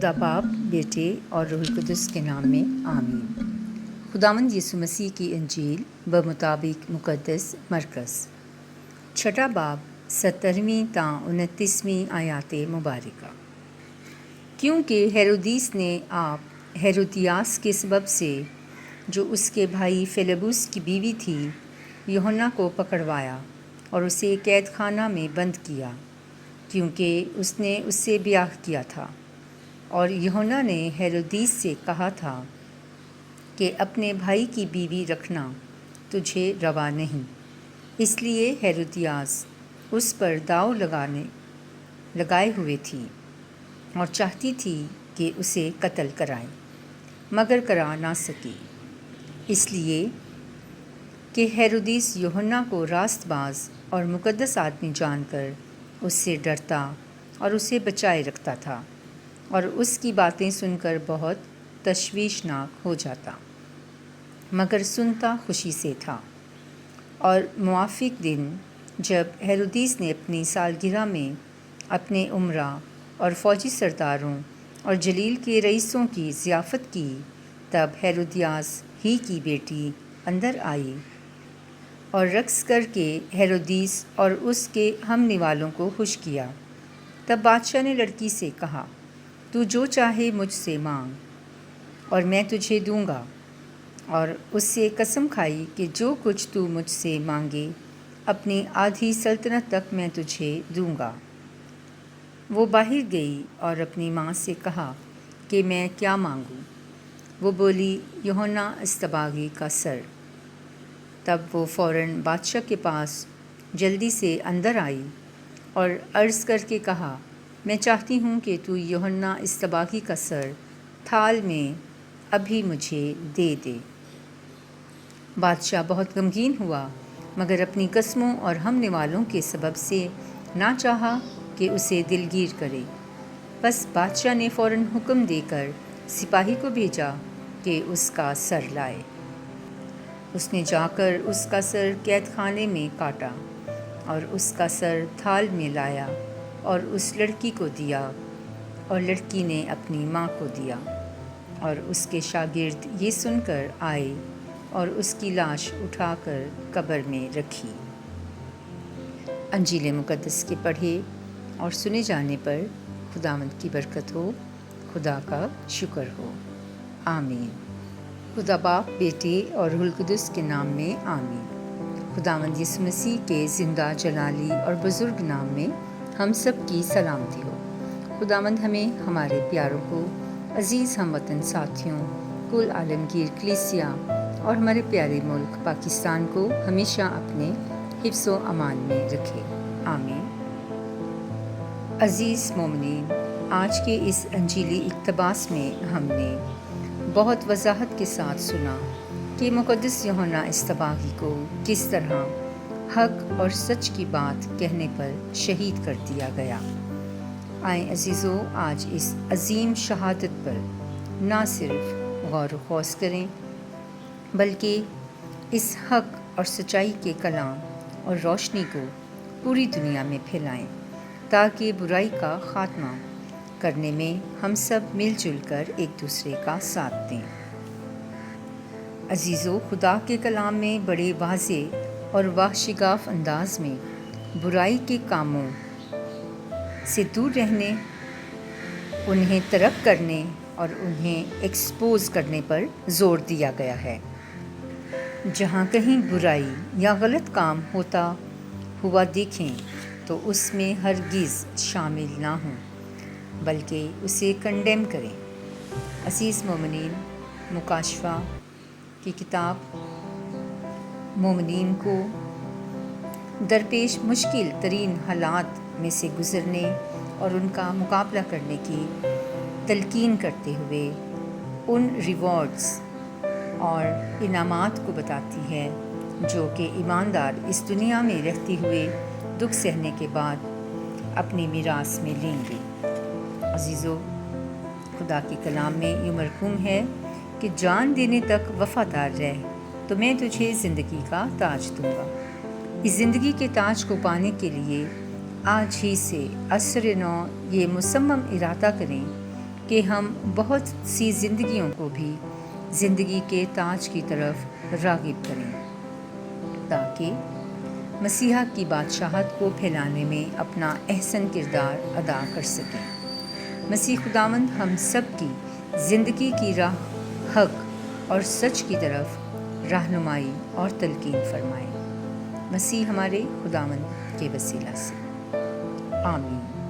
خدا باپ، بیٹے اور روح القدس کے نام میں آمین۔ خداوند یسوع مسیح کی انجیل بمطابق مقدس مرکز، چھٹا باب 17ویں تا 29ویں آیات مبارکہ۔ کیونکہ ہیرودیس نے آپ ہیرودیاس کے سبب سے، جو اس کے بھائی فیلیبس کی بیوی تھی، یوحنا کو پکڑوایا اور اسے قید خانہ میں بند کیا، کیونکہ اس نے اس سے بیاہ کیا تھا۔ اور یوحنا نے ہیرودیس سے کہا تھا کہ اپنے بھائی کی بیوی رکھنا تجھے روا نہیں، اس لیے ہیرودیاس اس پر داؤ لگائے ہوئے تھی اور چاہتی تھی کہ اسے قتل کرائے، مگر کرا نہ سکی، اس لیے کہ ہیرودیس یوحنا کو راست باز اور مقدس آدمی جان کر اس سے ڈرتا اور اسے بچائے رکھتا تھا، اور اس کی باتیں سن کر بہت تشویشناک ہو جاتا، مگر سنتا خوشی سے تھا۔ اور موافق دن جب ہیرودیس نے اپنی سالگرہ میں اپنے امراء اور فوجی سرداروں اور جلیل کے رئیسوں کی ضیافت کی، تب ہیرودیاس ہی کی بیٹی اندر آئی اور رقص کر کے ہیرودیس اور اس کے ہم نوالوں کو خوش کیا۔ تب بادشاہ نے لڑکی سے کہا، تو جو چاہے مجھ سے مانگ اور میں تجھے دوں گا، اور اس سے قسم کھائی کہ جو کچھ تو مجھ سے مانگے اپنی آدھی سلطنت تک میں تجھے دوں گا۔ وہ باہر گئی اور اپنی ماں سے کہا کہ میں کیا مانگوں؟ وہ بولی، یوحنا اصطباغی کا سر۔ تب وہ فوراً بادشاہ کے پاس جلدی سے اندر آئی اور عرض کر کے کہا، میں چاہتی ہوں کہ تو یوحنا اصطباغی کا سر تھال میں ابھی مجھے دے دے۔ بادشاہ بہت غمگین ہوا، مگر اپنی قسموں اور ہم نوالوں کے سبب سے نہ چاہا کہ اسے دلگیر کرے۔ بس بادشاہ نے فوراً حکم دے کر سپاہی کو بھیجا کہ اس کا سر لائے۔ اس نے جا کر اس کا سر قید خانے میں کاٹا اور اس کا سر تھال میں لایا اور اس لڑکی کو دیا، اور لڑکی نے اپنی ماں کو دیا۔ اور اس کے شاگرد یہ سن کر آئے اور اس کی لاش اٹھا کر قبر میں رکھی۔ انجیل مقدس کے پڑھے اور سنے جانے پر خداوند کی برکت ہو، خدا کا شکر ہو، آمین۔ خدا باپ، بیٹے اور روح القدس کے نام میں آمین۔ خداوند یسوع مسیح کے زندہ جلالی اور بزرگ نام میں ہم سب کی سلامتی ہو۔ خداوند ہمیں، ہمارے پیاروں کو، عزیز ہم وطن ساتھیوں، کل عالمگیر کلیسیا اور ہمارے پیارے ملک پاکستان کو ہمیشہ اپنے حفظ و امان میں رکھے، آمین۔ عزیز مومنین، آج کے اس انجیلی اقتباس میں ہم نے بہت وضاحت کے ساتھ سنا کہ مقدس یوحنا اصطباغی کو کس طرح حق اور سچ کی بات کہنے پر شہید کر دیا گیا۔ آئیں عزیزو، آج اس عظیم شہادت پر نہ صرف غور و خوض کریں، بلکہ اس حق اور سچائی کے کلام اور روشنی کو پوری دنیا میں پھیلائیں، تاکہ برائی کا خاتمہ کرنے میں ہم سب مل جل کر ایک دوسرے کا ساتھ دیں۔ عزیزو، خدا کے کلام میں بڑے واضح اور واشگاف انداز میں برائی کے کاموں سے دور رہنے، انہیں ترک کرنے اور انہیں ایکسپوز کرنے پر زور دیا گیا ہے۔ جہاں کہیں برائی یا غلط کام ہوتا ہوا دیکھیں تو اس میں ہرگز شامل نہ ہوں، بلکہ اسے کنڈیم کریں۔ عزیز مومنین، مکاشفہ کی کتاب مومنین کو درپیش مشکل ترین حالات میں سے گزرنے اور ان کا مقابلہ کرنے کی تلقین کرتے ہوئے ان ریوارڈز اور انعامات کو بتاتی ہے جو کہ ایماندار اس دنیا میں رہتے ہوئے دکھ سہنے کے بعد اپنی میراث میں لیں گے۔ عزیزو، خدا کے کلام میں یہ مرقوم ہے کہ جان دینے تک وفادار رہ تو میں تجھے زندگی کا تاج دوں گا۔ اس زندگی کے تاج کو پانے کے لیے آج ہی سے عصر نو یہ مصمم ارادہ کریں کہ ہم بہت سی زندگیوں کو بھی زندگی کے تاج کی طرف راغب کریں، تاکہ مسیحا کی بادشاہت کو پھیلانے میں اپنا احسن کردار ادا کر سکیں۔ مسیح خداوند ہم سب کی زندگی کی راہ حق اور سچ کی طرف رہنمائی اور تلقین فرمائے، مسیح ہمارے خداوند کے وسیلہ سے، آمین۔